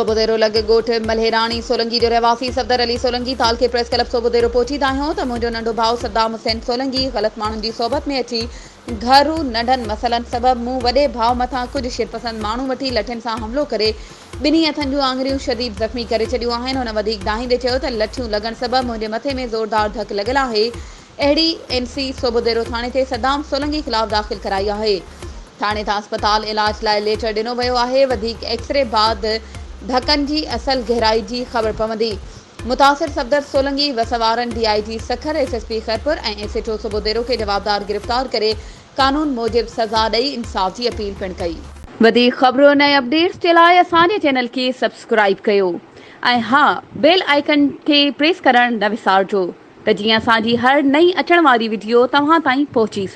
सोबुदेरो लॻ ॻोठ मल्हेराणी सोलंकी जो रहवासी सफदर अली सोलंकी ताल के प्रेस क्लब सोबुदेरो पहुचीदा आहियूं त मुंहिंजो नंढो भाउ सद्दाम हुसैन सोलंकी ग़लत माण्हुनि जी सोबत में अची घरू नंढनि मसइलनि सबबि मूं वॾे भाउ मथां कुझु शिरपसंद माण्हू वठी लठियुनि सां हमलो करे ॿिन्ही हथनि जूं आङुरियूं शदीद ज़ख़्मी करे छॾियूं आहिनि। हुन वधीक दाहींदे चयो त लठियूं लॻण सबबि मुंहिंजे मथे में ज़ोरदार धक लॻल आहे। अहिड़ी एनसी सोबुदेरो थाणे ते सद्दाम सोलंकी ख़िलाफ़ दाख़िल कराई आहे। थाणे तां अस्पताल इलाज लाइ लेटर ॾिनो वियो आहे। वधीक एक्सरे बाद धकनि जी असल गहराई जी ख़बर पवंदी। मुतासिर सफदर सोलंकी वसवारनि DIG सखर SSP खैरपुर ऐं SHO सोबुदेरो खे जवाबदार गिरफ़्तार करे कानून मूजिब सज़ा ॾेई इंसाफ़ जी अपील पिणु कई। वधीक ख़बरूं ऐं अपडेट्स जे लाइ असांजे चैनल खे सब्सक्राइब कयो ऐं हा बेल आइकन खे प्रेस करणु न विसारिजो त जीअं असांजी हर नई अचण वारी वीडियो तव्हां ताईं पहुची सघे।